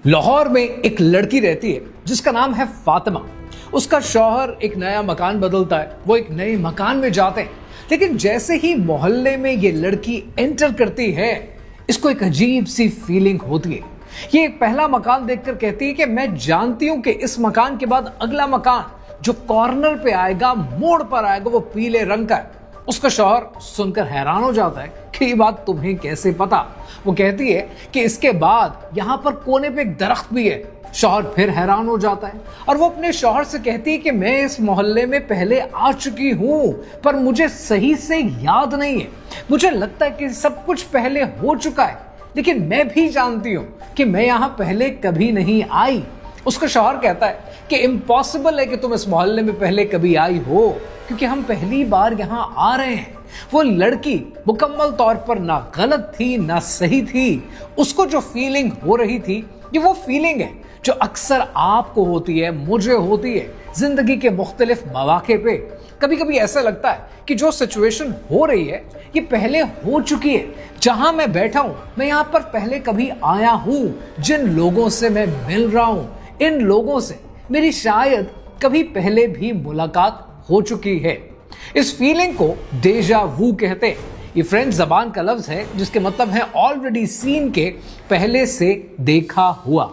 लाहौर में एक लड़की रहती है जिसका नाम है फातिमा। उसका शौहर एक नया मकान बदलता है, वो एक नए मकान में जाते हैं। लेकिन जैसे ही मोहल्ले में ये लड़की एंटर करती है, इसको एक अजीब सी फीलिंग होती है। ये एक पहला मकान देखकर कहती है कि मैं जानती हूं कि इस मकान के बाद अगला मकान जो कॉर्नर पे आएगा, मोड़ पर आएगा, वो पीले रंग का है। उसका शौहर सुनकर हैरान हो जाता है कि ये बात तुम्हें कैसे पता। वो कहती है कि इसके बाद यहाँ पर कोने पे एक दरख्त भी है। शौहर फिर हैरान हो जाता है और वो अपने शौहर से कहती है कि मैं इस मोहल्ले में पहले आ चुकी हूँ, पर मुझे सही से याद नहीं है। मुझे लगता है कि सब कुछ पहले हो चुका है, लेकिन मैं भी जानती हूँ कि मैं यहाँ पहले कभी नहीं आई। उसका शौहर कहता है कि इम्पॉसिबल है कि तुम इस मोहल्ले में पहले कभी आई हो, क्योंकि हम पहली बार यहाँ आ रहे हैं। वो लड़की मुकम्मल तौर पर ना गलत थी ना सही थी। उसको जो फीलिंग हो रही थी, ये वो फीलिंग है जो अक्सर आपको होती है, मुझे होती है जिंदगी के मुख्तलिफ मौके पे। कभी कभी ऐसा लगता है कि जो सिचुएशन हो रही है ये पहले हो चुकी है। जहां मैं बैठा हूं, मैं यहाँ पर पहले कभी आया हूं। जिन लोगों से मैं मिल रहा हूं, इन लोगों से मेरी शायद कभी पहले भी मुलाकात हो चुकी है। इस फीलिंग को डेजा वू कहते हैं। ये फ्रेंच जबान का लफ्ज है जिसके मतलब है ऑलरेडी सीन के पहले से देखा हुआ।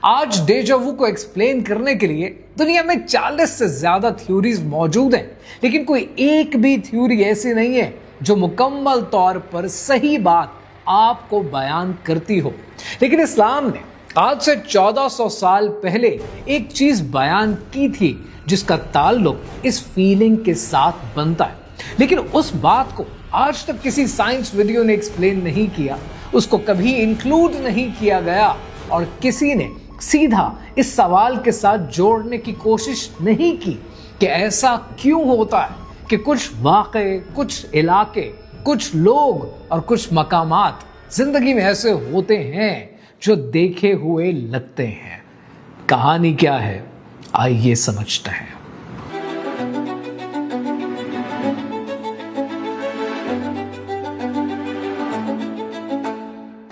आज डेजा वू को एक्सप्लेन करने के लिए दुनिया में 40 से ज्यादा थ्योरीज मौजूद हैं, लेकिन कोई एक भी थ्योरी ऐसी नहीं है जो मुकम्मल तौर पर सही बात आपको बयान करती हो। लेकिन इस्लाम ने आज से 1400 साल पहले एक चीज बयान की थी जिसका ताल्लुक इस फीलिंग के साथ बनता है, लेकिन उस बात को आज तक किसी साइंस वीडियो ने एक्सप्लेन नहीं किया, उसको कभी इंक्लूड नहीं किया गया और किसी ने सीधा इस सवाल के साथ जोड़ने की कोशिश नहीं की कि ऐसा क्यों होता है कि कुछ वाक़े, कुछ इलाके, कुछ लोग और कुछ मकामात जिंदगी में ऐसे होते हैं जो देखे हुए लगते हैं। कहानी क्या है, आइए समझते हैं।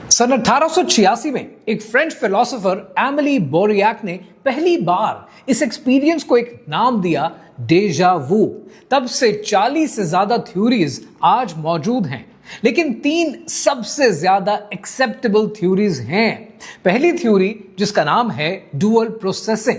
सन 1886 में एक फ्रेंच फिलोसोफर एमिली बोरियाक ने पहली बार इस एक्सपीरियंस को एक नाम दिया डेजा वू। तब से 40 से ज्यादा थ्योरीज आज मौजूद हैं, लेकिन 3 सबसे ज्यादा एक्सेप्टेबल थ्योरीज हैं। पहली थ्योरी जिसका नाम है डुअल प्रोसेसिंग,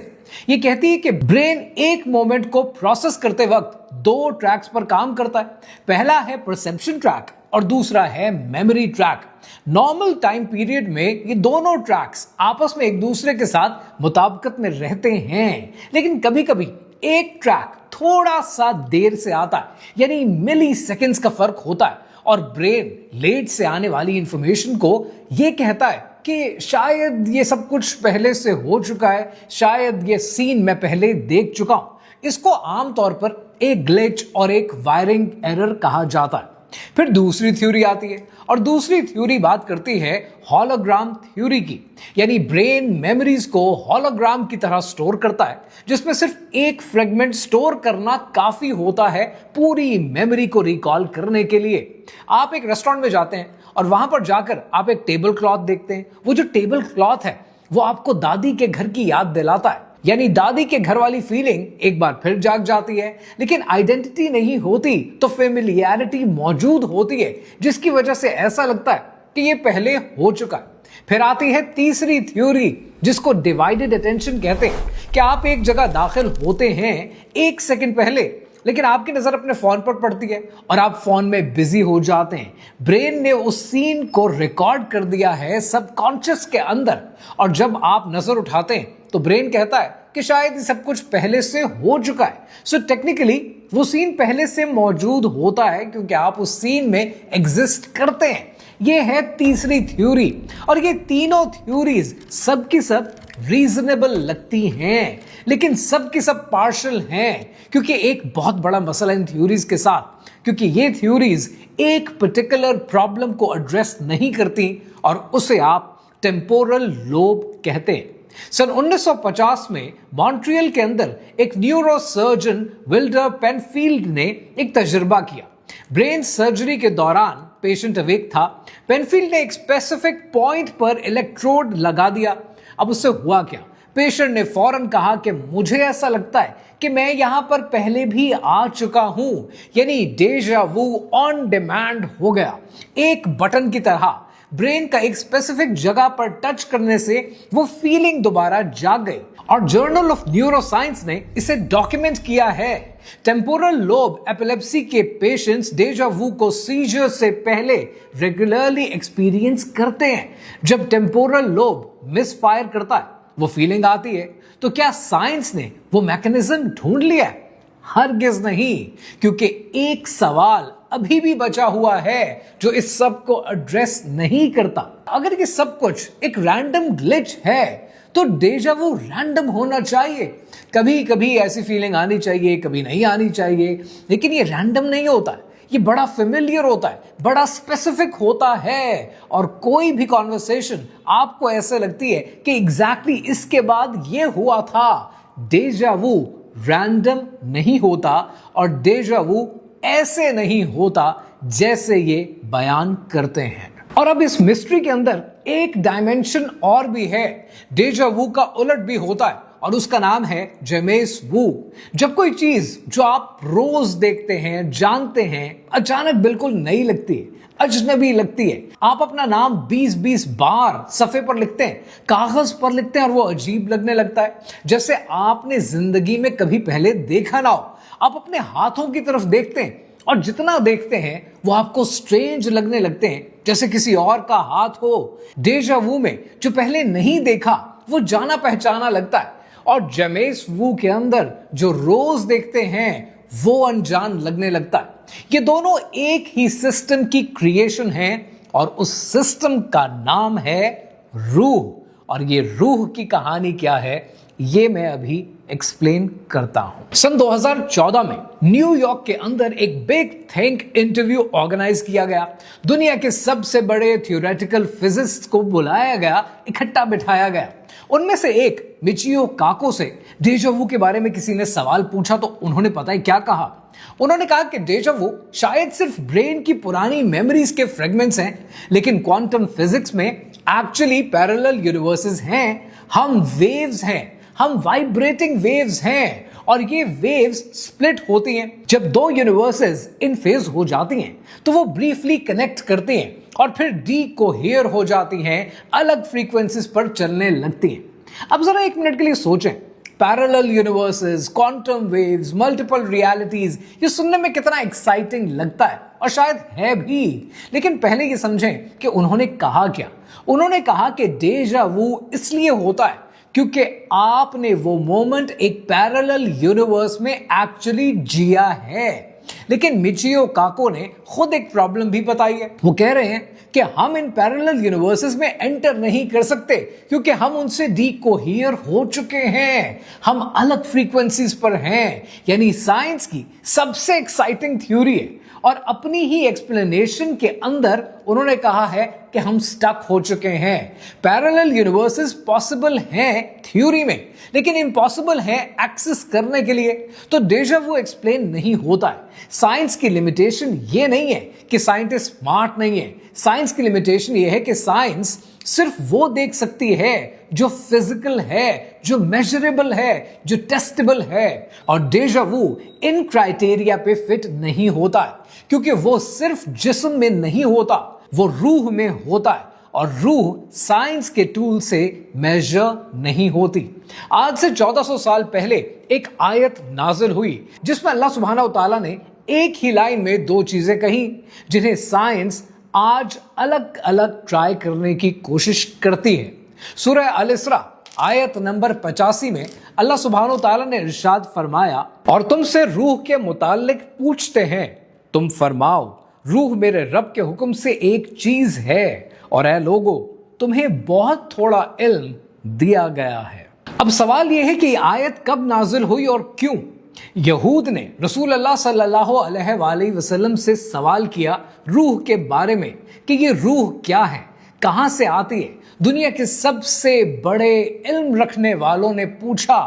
ये कहती है कि ब्रेन एक मोमेंट को प्रोसेस करते वक्त 2 ट्रैक्स पर काम करता है। पहला है परसेप्शन ट्रैक और दूसरा है memory track. Normal time period में ये दोनों ट्रैक्स आपस में एक दूसरे के साथ मुताबिकत में रहते हैं, लेकिन कभी कभी एक ट्रैक थोड़ा सा देर से आता है, यानी मिली सेकेंड्स का फर्क होता है और ब्रेन लेट से आने वाली इंफॉर्मेशन को ये कहता है कि शायद ये सब कुछ पहले से हो चुका है, शायद ये सीन मैं पहले देख चुका हूं। इसको आमतौर पर एक ग्लिच और एक वायरिंग एरर कहा जाता है। फिर दूसरी थ्योरी आती है और दूसरी थ्योरी बात करती है हॉलोग्राम थ्योरी की, यानी ब्रेन मेमोरीज को हॉलोग्राम की तरह स्टोर करता है, जिसमें सिर्फ एक फ्रेगमेंट स्टोर करना काफी होता है पूरी मेमोरी को रिकॉल करने के लिए। आप एक रेस्टोरेंट में जाते हैं और वहां पर जाकर आप एक टेबल क्लॉथ देखते हैं। वो जो टेबल क्लॉथ है वो आपको दादी के घर की याद दिलाता है, यानी दादी के घर वाली फीलिंग एक बार फिर जाग जाती है। लेकिन आइडेंटिटी नहीं होती तो फेमिलियरिटी मौजूद होती है, जिसकी वजह से ऐसा लगता है कि ये पहले हो चुका है। फिर आती है तीसरी थ्योरी जिसको डिवाइडेड अटेंशन कहते हैं कि आप एक जगह दाखिल होते हैं 1 सेकंड पहले, लेकिन आपकी नजर अपने फोन पर पड़ती है और आप फोन में बिजी हो जाते हैं। ब्रेन ने उस सीन को रिकॉर्ड कर दिया है सबकॉन्शियस के अंदर, और जब आप नजर उठाते हैं तो ब्रेन कहता है कि शायद ये सब कुछ पहले से हो चुका है। सो टेक्निकली वो सीन पहले से मौजूद होता है क्योंकि आप उस सीन में एग्जिस्ट करते हैं। ये है तीसरी थ्योरी, और ये तीनों थ्योरीज सब की सब रीजनेबल लगती हैं, लेकिन सब की सब पार्शल हैं, क्योंकि एक बहुत बड़ा मसला इन थ्योरीज के साथ, क्योंकि ये थ्योरीज एक पर्टिकुलर प्रॉब्लम को एड्रेस नहीं करती और उसे आप टेम्पोरल लोब कहते हैं। सन 1950 में मॉन्ट्रियल के अंदर एक न्यूरोसर्जन विल्डर पेनफील्ड ने एक तजुर्बा किया। ब्रेन सर्जरी के दौरान पेशेंट अवेक था। पेनफील्ड ने एक स्पेसिफिक पॉइंट पर इलेक्ट्रोड लगा दिया। अब उससे हुआ क्या? पेशेंट ने फौरन कहा कि मुझे ऐसा लगता है कि मैं यहां पर पहले भी आ चुका हूं। यानी डेजा वू ऑन डिमांड हो गया। एक बटन की तरह ब्रेन का एक स्पेसिफिक जगह पर टच करने से वो फीलिंग दोबारा जाग गई। और जर्नल ऑफ न्यूरोसाइंस ने इसे डॉक्यूमेंट किया है। टेम्पोरल लोब एपिलेप्सी के पेशेंट्स डेजा वू को सीजर से पहले रेगुलरली एक्सपीरियंस करते हैं। जब टेम्पोरल लोब मिसफायर करता है, वो फीलिंग आती है। तो क्या साइंस ने वो मैकेनिज्म ढूंढ लिया है? हरगिज नहीं, क्योंकि एक सवाल अभी भी बचा हुआ है जो इस सब को एड्रेस नहीं करता। अगर ये सब कुछ एक रैंडम ग्लिच है तो डेजा वू रैंडम होना चाहिए। कभी कभी ऐसी फीलिंग आनी चाहिए, कभी नहीं आनी चाहिए, लेकिन ये रैंडम नहीं होता है। ये बड़ा फेमिलियर होता है, बड़ा स्पेसिफिक होता है। और कोई भी कॉन्वर्सेशन आपको ऐसे लगती है कि एग्जैक्टली इसके बाद ये हुआ था। डेजा वू रैंडम नहीं होता और डेजा वू ऐसे नहीं होता जैसे ये बयान करते हैं। और अब इस मिस्ट्री के अंदर एक डायमेंशन और भी है। डेजा वू का उलट भी होता है और उसका नाम है जेमेस वू। जब कोई चीज जो आप रोज देखते हैं, जानते हैं, अचानक बिल्कुल नई लगती है, अजनबी लगती है। आप अपना नाम 20-20 बार सफ़े पर लिखते हैं, कागज पर लिखते हैं और वो अजीब लगने लगता है, जैसे आपने जिंदगी में कभी पहले देखा ना हो। आप अपने हाथों की तरफ देखते हैं और जितना देखते हैं वो आपको स्ट्रेंज लगने लगते हैं, जैसे किसी और का हाथ हो। डेजा वू में जो पहले नहीं देखा वो जाना पहचाना लगता है, और जेमेस वू के अंदर जो रोज देखते हैं वो अनजान लगने लगता है। ये दोनों एक ही सिस्टम की क्रिएशन है और उस सिस्टम का नाम है रूह। और ये रूह की कहानी क्या है ये मैं अभी एक्सप्लेन करता हूं। सन 2014 में न्यूयॉर्क के अंदर एक बिग थिंक इंटरव्यू ऑर्गेनाइज किया गया। दुनिया के सबसे बड़े थियोरेटिकल फिजिसिस्ट को बुलाया गया, इकट्ठा बिठाया गया। उनमें से एक मिचियो काको से डेजा वू के बारे में किसी ने सवाल पूछा तो उन्होंने पता है क्या कहा? उन्होंने कहा कि डेजा वू शायद सिर्फ ब्रेन की पुरानी मेमोरीज के फ्रेगमेंट्स हैं, लेकिन क्वांटम फिजिक्स में एक्चुअली पैरेलल यूनिवर्सेस हैं। हम वेव्स हैं, हम वाइब्रेटिंग वेव्स हैं, और ये वेव्स स्प्लिट होती हैं। जब दो यूनिवर्सेस इन फेज हो जाती हैं तो वो ब्रीफली कनेक्ट करती हैं और फिर डीकोहेयर हो जाती हैं, अलग फ्रीक्वेंसीज पर चलने लगती हैं। अब जरा एक मिनट के लिए सोचें, parallel universes, quantum waves, multiple realities, ये सुनने में कितना एक्साइटिंग लगता है, और शायद है भी। लेकिन पहले ये समझें कि उन्होंने कहा क्या। उन्होंने कहा कि डेजा वू इसलिए होता है क्योंकि आपने वो मोमेंट एक पैरेलल यूनिवर्स में एक्चुअली जिया है। लेकिन मिचियो काको ने खुद एक प्रॉब्लम भी बताई है। वो कह रहे हैं कि हम इन पैरेलल यूनिवर्सेस में एंटर नहीं कर सकते क्योंकि हम उनसे डीकोहियर हो चुके हैं, हम अलग फ्रीक्वेंसीज पर हैं। यानी साइंस की सबसे एक्साइटिंग थ्योरी है, और अपनी ही एक्सप्लेनेशन के अंदर उन्होंने कहा है कि हम स्टक हो चुके हैं। पैरेलल यूनिवर्सेस पॉसिबल हैं थ्योरी में, लेकिन इम्पॉसिबल है एक्सेस करने के लिए। तो डेजा वू एक्सप्लेन नहीं होता है। साइंस की लिमिटेशन ये नहीं है कि साइंटिस्ट स्मार्ट नहीं है। साइंस की लिमिटेशन ये है कि साइंस सिर्फ वो देख सकती है जो फिजिकल है, जो मेजरेबल है, जो टेस्टेबल है। और डेजा वू इन क्राइटेरिया पे फिट नहीं होता है, क्योंकि वो सिर्फ जिस्म में नहीं होता, वो रूह में होता है, और रूह साइंस के टूल से मेजर नहीं होती। आज से 1400 साल पहले एक आयत नाजिल हुई जिसमें अल्लाह सुब्हानहू तआला ने एक ही लाइन में दो चीजें कही जिन्हें साइंस आज अलग अलग ट्राई करने की कोशिश करती है। सूरह अल इसरा आयत नंबर 85 में अल्लाह सुब्हानहू तआला ने इरशाद फरमाया, और तुमसे रूह के मुताल्लिक पूछते हैं, तुम फरमाओ रूह मेरे रब के हुक्म से एक चीज है, और ऐ लोगो तुम्हें बहुत थोड़ा इल्म दिया गया है। अब सवाल यह है कि आयत कब नाजिल हुई और क्यों? यहूद ने रसूल अल्लाह सल्लल्लाहु अलैहि वसल्लम से सवाल किया रूह के बारे में कि ये रूह क्या है, कहां से आती है। दुनिया के सबसे बड़े इल्म रखने वालों ने पूछा,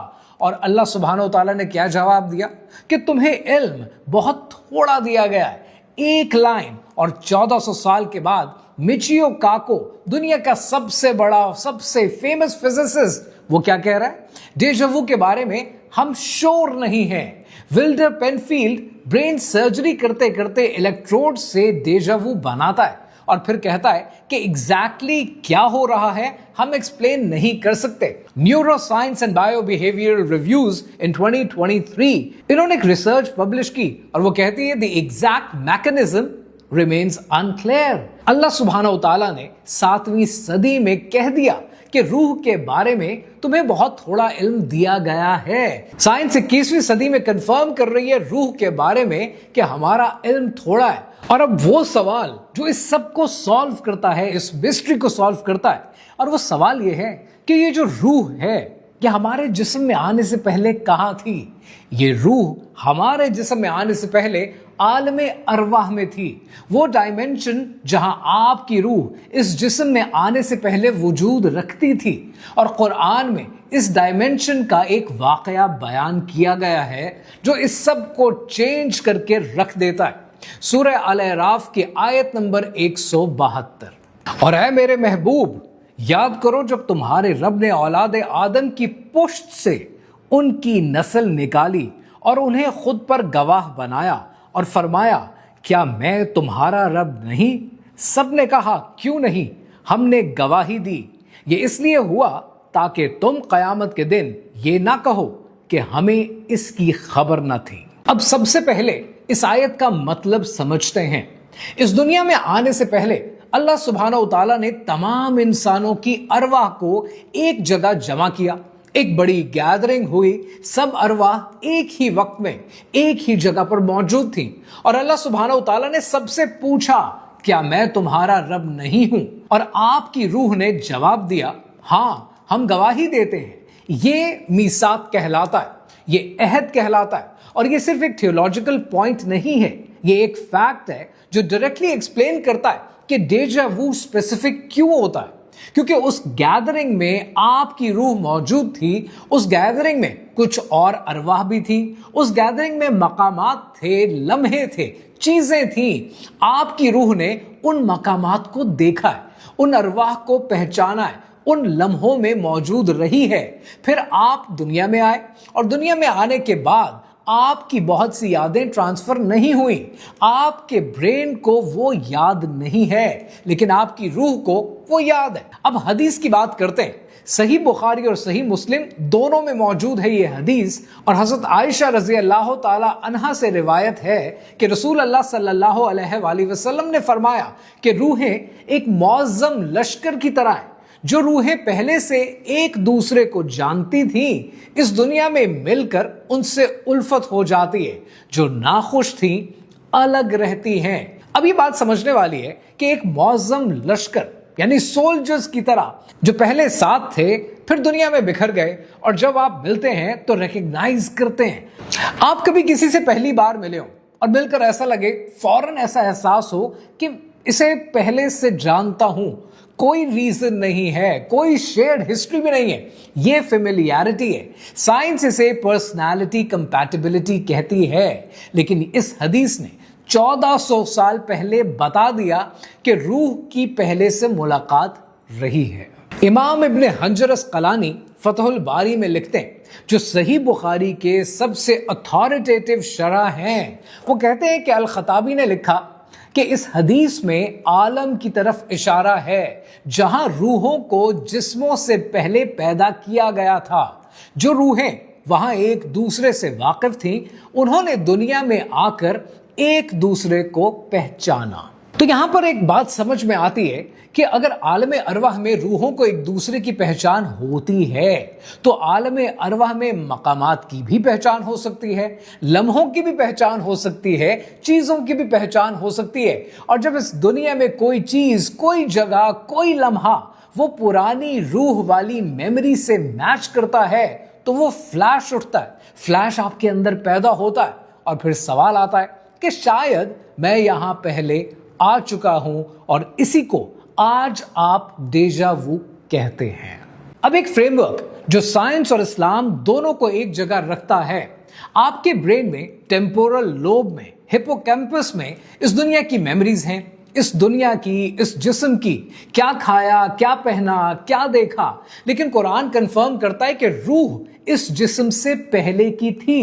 और अल्लाह सुब्हानहू तआला ने क्या जवाब दिया कि तुम्हें इल्म बहुत थोड़ा दिया गया है। एक लाइन, और 1400 साल के बाद मिचियो काको, दुनिया का सबसे बड़ा सबसे फेमस फिजिसिस्ट, वो क्या कह रहा है? डेजा वू के बारे में हम श्योर नहीं है। विल्डर पेनफील्ड ब्रेन सर्जरी करते करते इलेक्ट्रोड से डेजा वू बनाता है और फिर कहता है कि एग्जैक्टली क्या हो रहा है हम एक्सप्लेन नहीं कर सकते। Neuroscience and biobehavioural reviews in 2023 इन्होंने एक रिसर्च पब्लिश की और वो कहती है the exact mechanism remains unclear. अल्लाह सुब्हानहू तआला ने 7वीं सदी में कह दिया कि रूह के बारे में तुम्हें बहुत थोड़ा इल्म दिया गया है। साइंस 21वीं सदी में कंफर्म कर रही है रूह के बारे में कि हमारा इल्म थोड़ा है। और अब वो सवाल जो इस सब को सॉल्व करता है, इस मिस्ट्री को सॉल्व करता है, और वो सवाल ये है कि ये जो रूह है ये हमारे जिस्म में आने से पहले कहाँ थी? ये रूह हमारे जिस्म में आने से पहले आलमे अरवाह में थी, वो डायमेंशन जहां आपकी रूह इस जिस्म में आने से पहले वजूद रखती थी। और कुरान में इस डायमेंशन का एक वाकया बयान किया गया है जो इस सब को चेंज करके रख देता है। सूरह अल-अराफ की आयत नंबर 172, और ऐ मेरे महबूब याद करो जब तुम्हारे रब ने औलाद आदम की पुश्त से उनकी नस्ल निकाली और उन्हें खुद पर गवाह बनाया और फरमाया क्या मैं तुम्हारा रब नहीं? सब ने कहा क्यों नहीं, हमने गवाही दी। ये इसलिए हुआ ताकि तुम कयामत के दिन ये ना कहो कि हमें इसकी खबर न थी। अब सबसे पहले इस आयत का मतलब समझते हैं। इस दुनिया में आने से पहले अल्लाह सुब्हानहू तआला ने तमाम इंसानों की अरवाह को एक जगह जमा किया, एक बड़ी गैदरिंग हुई, सब अरवाह एक ही वक्त में एक ही जगह पर मौजूद थी और अल्लाह सुब्हानहू तआला ने सबसे पूछा क्या मैं तुम्हारा रब नहीं हूं? और आपकी रूह ने जवाब दिया हां हम गवाही देते हैं। ये मीसाक कहलाता है, ये अहद कहलाता है। और ये सिर्फ एक थियोलॉजिकल पॉइंट नहीं है, ये एक फैक्ट है जो डायरेक्टली एक्सप्लेन करता है कि डेजा वू स्पेसिफिक क्यों होता है। क्योंकि उस गैदरिंग में आपकी रूह मौजूद थी, उस गैदरिंग में कुछ और अरवाह भी थी, उस गैदरिंग में मकामात थे, लम्हे थे, चीजें थी। आपकी रूह ने उन मकामात को देखा है, उन अरवाह को पहचाना है, उन लम्हों में मौजूद रही है। फिर आप दुनिया में आए और दुनिया में आने के बाद आपकी बहुत सी यादें ट्रांसफर नहीं हुई, आपके ब्रेन को वो याद नहीं है, लेकिन आपकी रूह को वो याद है। अब हदीस की बात करते हैं। सही बुखारी और सही मुस्लिम दोनों में मौजूद है ये हदीस और हजरत आयशा रजी अल्लाह ताला अन्हा से रिवायत है कि रसूल अल्लाह सल्लल्लाहु अलैहि वसल्लम ने फरमाया कि रूहें एक मौज़्ज़म लश्कर की तरह है। जो रूहें पहले से एक दूसरे को जानती थीं, इस दुनिया में मिलकर उनसे उल्फत हो जाती है। जो नाखुश थीं, अलग रहती हैं। अब ये बात समझने वाली है कि एक मौज़्ज़म लश्कर यानी सोल्जर्स की तरह जो पहले साथ थे फिर दुनिया में बिखर गए और जब आप मिलते हैं तो रिकग्नाइज करते हैं। आप कभी किसी से पहली बार मिले हो और मिलकर ऐसा लगे, फौरन ऐसा एहसास हो कि इसे पहले से जानता हूं, कोई रीजन नहीं है, कोई शेयर्ड हिस्ट्री भी नहीं है, ये फेमिलियरिटी है। साइंस इसे पर्सनालिटी कंपैटिबिलिटी कहती है, लेकिन इस हदीस ने 1400 साल पहले बता दिया कि रूह की पहले से मुलाकात रही है। इमाम इब्न हजर अस्क़लानी फतहुल बारी में लिखते हैं, जो सही बुखारी के सबसे अथॉरिटेटिव शरह हैं, वो कहते हैं कि अल-खताबी ने लिखा कि इस हदीस में आलम की तरफ इशारा है जहां रूहों को जिस्मों से पहले पैदा किया गया था। जो रूहें वहां एक दूसरे से वाकिफ थीं, उन्होंने दुनिया में आकर एक दूसरे को पहचाना। तो यहां पर एक बात समझ में आती है कि अगर आलम अरवाह में रूहों को एक दूसरे की पहचान होती है तो आलम अरवाह में मकामात की भी पहचान हो सकती है, लम्हों की भी पहचान हो सकती है, चीजों की भी पहचान हो सकती है। और जब इस दुनिया में कोई चीज, कोई जगह, कोई लम्हा वो पुरानी रूह वाली मेमोरी से मैच करता है तो वो फ्लैश उठता है, फ्लैश आपके अंदर पैदा होता है और फिर सवाल आता है कि शायद मैं यहां पहले आ चुका हूं और इसी को आज आप डेजा वू कहते हैं। अब एक फ्रेमवर्क जो साइंस और इस्लाम दोनों को एक जगह रखता है। आपके ब्रेन में टेम्पोरल लोब में, हिपोकैम्पस में इस दुनिया की मेमोरीज हैं, اس دنیا کی, اس جسم کی, کیا کھایا, کیا پہنا, کیا دیکھا, لیکن قرآن کنفرم کرتا ہے کہ روح اس جسم سے پہلے کی تھی.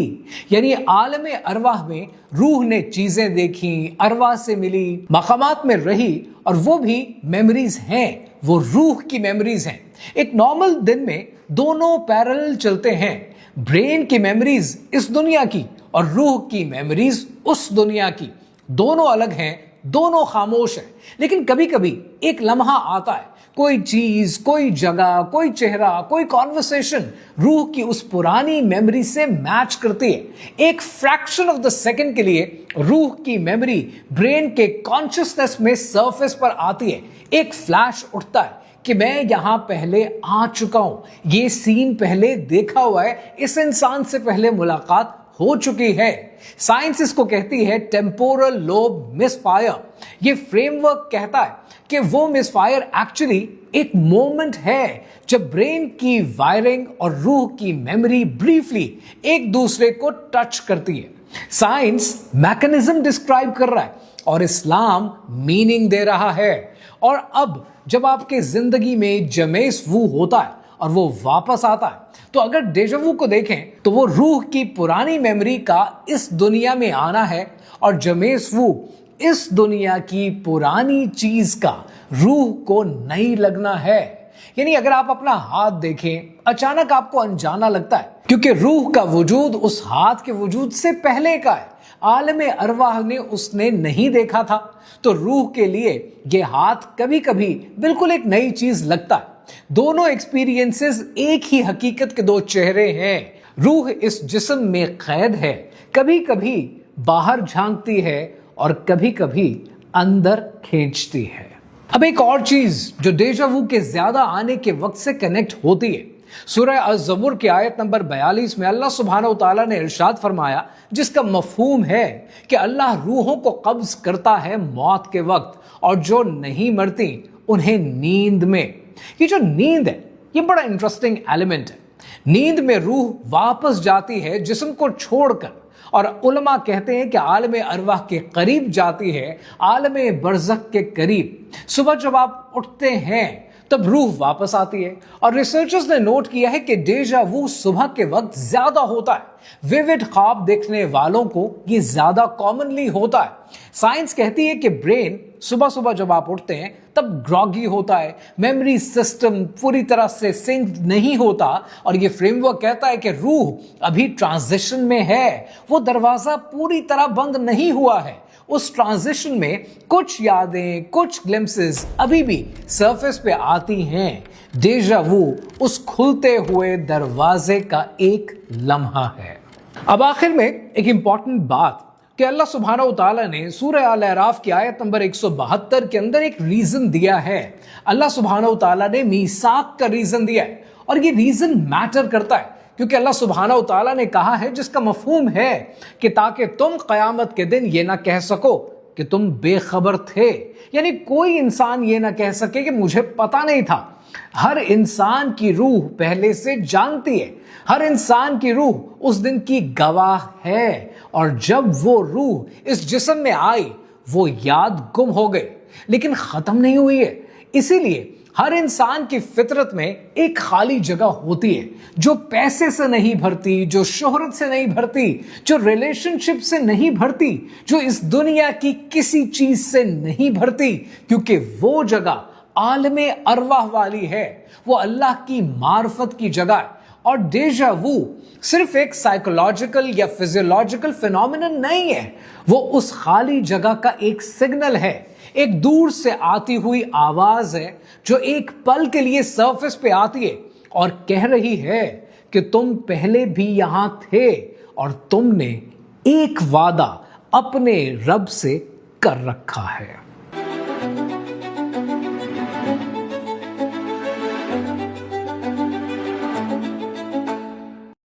یعنی عالم ارواح میں روح نے چیزیں دیکھی, ارواح سے ملی, مقامات میں رہی, اور وہ بھی میموریز ہیں, وہ روح کی میموریز ہیں. ایک نارمل دن میں دونوں پیرلل چلتے ہیں, برین کی میموریز اس دنیا کی اور روح کی میموریز اس دنیا کی. دونوں الگ ہیں, دونوں خاموش ہیں, لیکن کبھی کبھی ایک لمحہ آتا ہے, کوئی چیز, کوئی جگہ, کوئی چہرہ, کوئی کانورسیشن روح کی اس پرانی میموری سے میچ کرتی ہے. ایک فریکشن آف دا سیکنڈ کے لیے روح کی میموری برین کے کانشسنس میں سرفیس پر آتی ہے. ایک فلیش اٹھتا ہے کہ میں یہاں پہلے آ چکا ہوں, یہ سین پہلے دیکھا ہوا ہے, اس انسان سے پہلے ملاقات ہو چکی ہے. سائنس اس کو کہتی ہے ٹیمپورل لوب مس فائر. یہ فریم ورک کہتا ہے کہ وہ مس فائر ایکچولی ایک مومنٹ ہے جب برین کی وائرنگ اور روح کی میموری بریفلی ایک دوسرے کو ٹچ کرتی ہے. سائنس میکانزم ڈسکرائب کر رہا ہے اور اسلام میننگ دے رہا ہے. اور اب جب آپ کے زندگی میں جمیس وو ہوتا ہے اور وہ واپس آتا ہے, تو اگر ڈیجاوو کو دیکھیں تو وہ روح کی پرانی میموری کا اس دنیا میں آنا ہے, اور جمیس وو اس دنیا کی پرانی چیز کا روح کو نئی لگنا ہے. یعنی اگر آپ اپنا ہاتھ دیکھیں, اچانک آپ کو انجانا لگتا ہے کیونکہ روح کا وجود اس ہاتھ کے وجود سے پہلے کا ہے. عالم ارواح نے اس نے نہیں دیکھا تھا, تو روح کے لیے یہ ہاتھ کبھی کبھی بالکل ایک نئی چیز لگتا ہے. دونوں ایکسپیرینسز ایک ہی حقیقت کے دو چہرے ہیں. روح اس جسم میں قید ہے, کبھی کبھی باہر جھانکتی ہے اور کبھی کبھی اندر کھینچتی ہے. اب ایک اور چیز جو ڈیجاوو کے زیادہ آنے کے وقت سے کنیکٹ ہوتی ہے, سورہ الزبر کی آیت نمبر 42 میں اللہ سبحانہ و تعالیٰ نے ارشاد فرمایا, جس کا مفہوم ہے کہ اللہ روحوں کو قبض کرتا ہے موت کے وقت, اور جو نہیں مرتی انہیں نیند میں. یہ جو نیند ہے یہ بڑا انٹرسٹنگ ایلیمنٹ ہے. نیند میں روح واپس جاتی ہے جسم کو چھوڑ کر, اور علماء کہتے ہیں کہ عالم ارواح کے قریب جاتی ہے, عالم برزخ کے قریب. صبح جب آپ اٹھتے ہیں تب روح واپس آتی ہے, اور ریسرچرز نے نوٹ کیا ہے کہ ڈیجا وو صبح کے وقت زیادہ ہوتا ہے. ویوڈ خواب دیکھنے والوں کو یہ زیادہ کامنلی ہوتا ہے. سائنس کہتی ہے کہ برین صبح صبح جب آپ اٹھتے ہیں تب گراگی ہوتا ہے, میموری سسٹم پوری طرح سے سنک نہیں ہوتا, اور یہ فریم ورک کہتا ہے کہ روح ابھی ٹرانزیشن میں ہے, وہ دروازہ پوری طرح بند نہیں ہوا ہے. اس ٹرانزیشن میں کچھ یادیں, کچھ گلمسز ابھی بھی سرفیس پہ آتی ہیں. ڈیجا وو اس کھلتے ہوئے دروازے کا ایک لمحہ ہے. اب آخر میں ایک امپورٹنٹ بات کہ اللہ سبحانہ و تعالیٰ نے سورہ آل اعراف کی آیت نمبر 172 کے اندر ایک ریزن دیا ہے. اللہ سبحانہ و تعالیٰ نے میثاق کا ریزن دیا ہے, اور یہ ریزن میٹر کرتا ہے کیونکہ اللہ سبحانہ و تعالیٰ نے کہا ہے, جس کا مفہوم ہے کہ تاکہ تم قیامت کے دن یہ نہ کہہ سکو کہ تم بے خبر تھے. یعنی کوئی انسان یہ نہ کہہ سکے کہ مجھے پتا نہیں تھا. ہر انسان کی روح پہلے سے جانتی ہے, ہر انسان کی روح اس دن کی گواہ ہے, اور جب وہ روح اس جسم میں آئی وہ یاد گم ہو گئی لیکن ختم نہیں ہوئی ہے. اسی لیے ہر انسان کی فطرت میں ایک خالی جگہ ہوتی ہے جو پیسے سے نہیں بھرتی, جو شہرت سے نہیں بھرتی, جو ریلیشن شپ سے نہیں بھرتی, جو اس دنیا کی کسی چیز سے نہیں بھرتی, کیونکہ وہ جگہ عالم ارواح والی ہے, وہ اللہ کی معرفت کی جگہ ہے. اور ڈیجا وو صرف ایک سائیکولوجیکل یا فزیولوجیکل فینومینن نہیں ہے, وہ اس خالی جگہ کا ایک سگنل ہے, ایک دور سے آتی ہوئی آواز ہے جو ایک پل کے لیے سرفیس پہ آتی ہے اور کہہ رہی ہے کہ تم پہلے بھی یہاں تھے اور تم نے ایک وعدہ اپنے رب سے کر رکھا ہے.